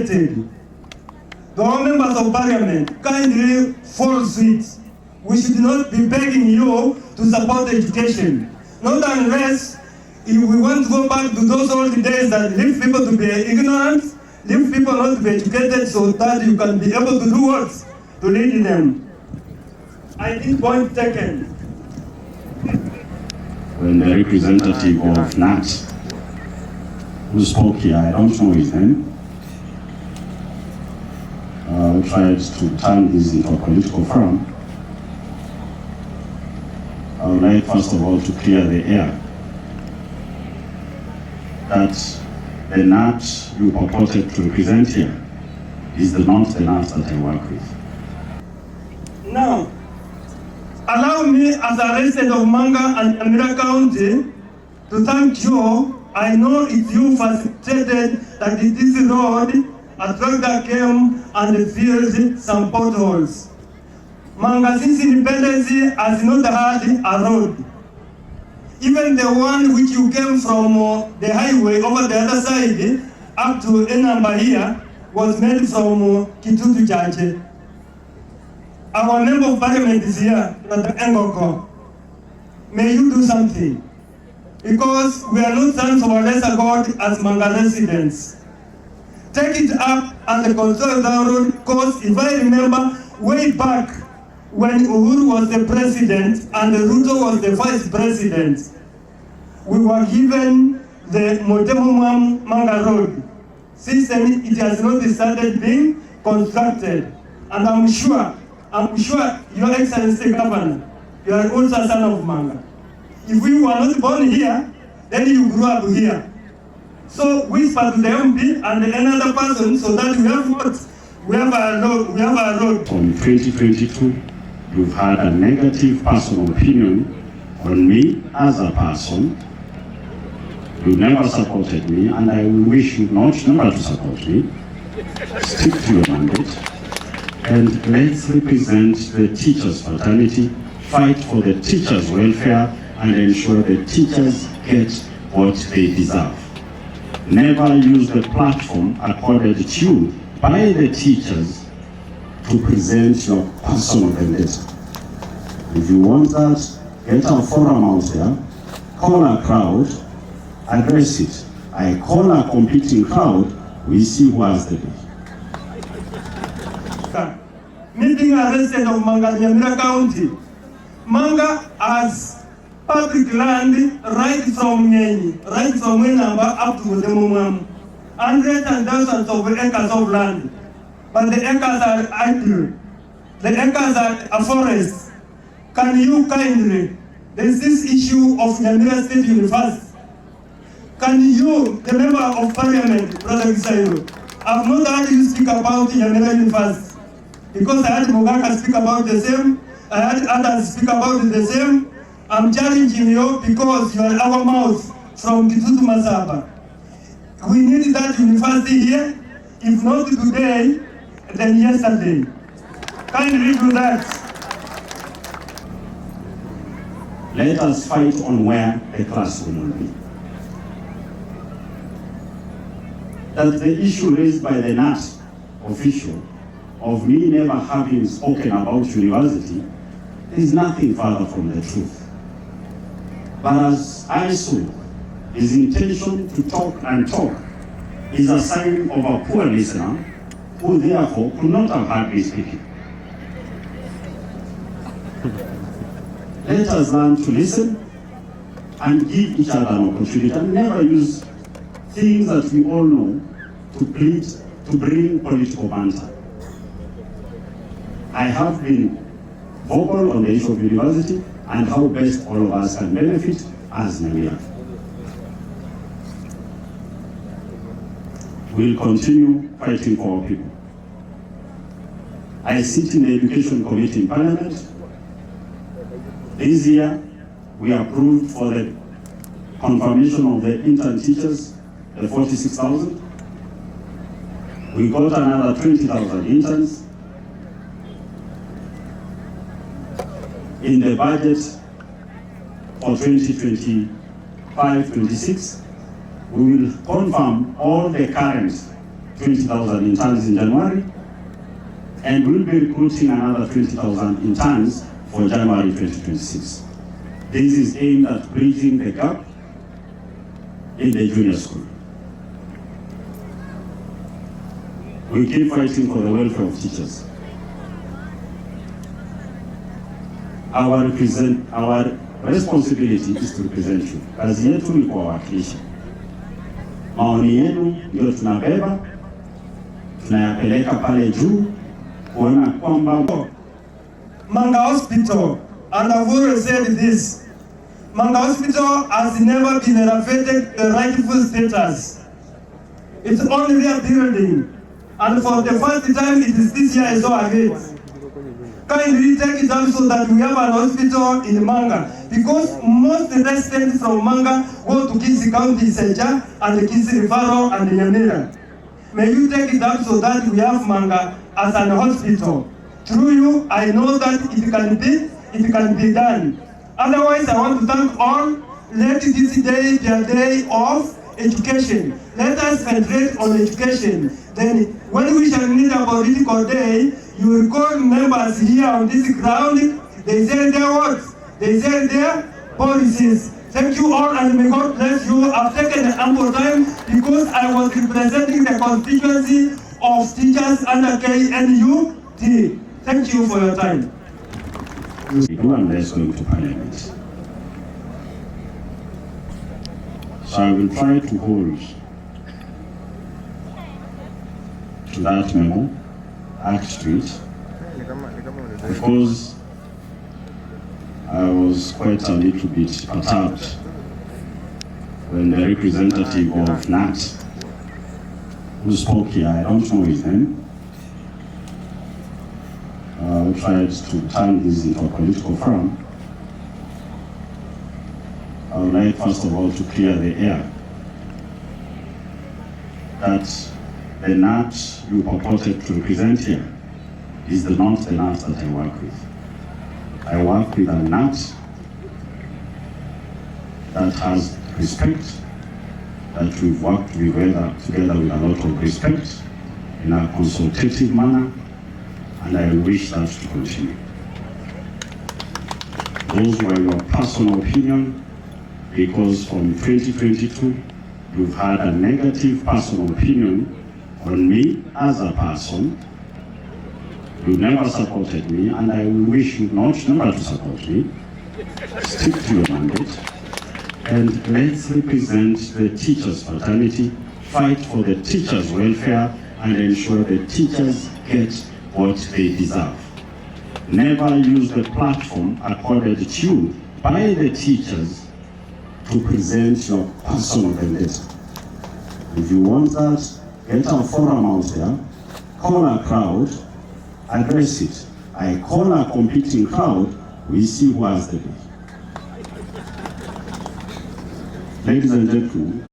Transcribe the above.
educated. The all members of parliament kindly follow suit. We should not be begging you to support education. Not unless if we want to go back to those old days that leave people to be ignorant, leave people not to be educated so that you can be able to do what? To lead them. I think point taken. When the representative of Knut, who spoke here, I don't know his name, tried to turn this into a political forum, I would like first of all to clear the air that the Knut you purported to represent here is not the Knut that I work with. Now, allow me as a resident of Manga and Nyamira County to thank you. I know it's you facilitated that this road, a tractor came and filled some potholes. Manga since independence has not had a road. Even the one which you came from the highway over the other side up to Enamba here was made from Kitutu Church. Our member of parliament is here, Dr. Engoko. May you do something. Because we are not sons of a lesser God as Manga residents. Take it up and control the road, because if I remember way back when Uhuru was the president and Ruto was the vice president, we were given the Motemumam Manga Road. Since then, it has not started being constructed. And I'm sure, Your Excellency Governor, you are also a son of Manga. If we were not born here, then you grew up here. So whisper to the MP and another person so that we have what? We have a road. From 2022, you've had a negative personal opinion on me as a person. You never supported me, and I wish you never to support me. Stick to your mandate, and let's represent the teachers' fraternity, fight for the teachers' welfare, and ensure the teachers get what they deserve. Never use the platform accorded to you by the teachers to present your personal vendetta. If you want that, get a forum out there, call a crowd, address it. I call a competing crowd, we see who has the day. Me being a resident of Manga, Nyamira County, Manga has public land right from Nyenyi, right from Wenamba up to Demumam. Hundreds and thousands of acres of land. But the acres are idle. The acres are a forest. Can you kindly, there's this issue of Nyamira State University. Can you, the member of parliament, Brother Gisairo, I've not heard you speak about Nyamira University. Because I heard Mogaka speak about the same, I heard others speak about the same. I'm challenging you because you are our mouth from Kitutu Masaba. We need that university here, if not today, then yesterday. Kindly do that. Let us fight on where the classroom will be. That the issue raised by the NAT official of me never having spoken about university is nothing further from the truth. But as I saw, his intention to talk and talk is a sign of a poor listener who therefore could not have heard me speaking. Let us learn to listen and give each other an opportunity and never use things that we all know to bring political banter. I have been vocal on the issue of university and how best all of us can benefit as Nyamira. We'll continue fighting for our people. I sit in the Education Committee in Parliament. This year, we approved for the confirmation of the intern teachers, the 46,000. We got another 20,000 interns. In the budget for 2025-26, we will confirm all the current 20,000 interns in January, and we'll be recruiting another 20,000 interns for January 2026. This is aimed at bridging the gap in the junior school. We keep fighting for the welfare of teachers. Our responsibility is to represent you. Kazi yetu ni kuwawakilisha. Maoni yenu ndio tunabeba, tunayapeleka pale juu, kuona kwamba Manga Hospital, and I've always said this, Manga Hospital has never been elevated the rightful status. It's only their building, and for the first time it is this year I saw it. Kindly take it up so that we have an hospital in Manga, because most residents from Manga go to Kisii County, Seja, and Kisii Referral and Nyamira. May you take it up so that we have Manga as an hospital. Through you, I know that it can be done. Otherwise, I want to thank all. Let this day be a day of education. Let us concentrate on education. Then, when we shall need a political day, you will call members here on this ground. They say their words. They say their policies. Thank you all, and may God bless you. I've taken ample time because I was representing the constituency of teachers under KNUT. Thank you for your time. Unless going to Parliament. So I will try to hold to that memo, act to it, because I was quite a little bit perturbed when the representative of Knut, who spoke here, I don't know his name, tried to turn this into a political forum. I would like first of all to clear the air that the Knut you purported to represent here is not the Knut that I work with. I work with a Knut that has respect, that we've worked together with a lot of respect in a consultative manner, and I wish that to continue. Those were your personal opinion, because from 2022, you've had a negative personal opinion on me as a person. You never supported me, and I wish you never to support me. Stick to your mandate, and let's represent the teachers' fraternity, fight for the teachers' welfare, and ensure the teachers get what they deserve. Never use the platform accorded to you by the teachers to present your personal vendetta. If you want that, get a forum out there, call a crowd, address it. I call a competing crowd, we see who has the bid. Ladies and gentlemen,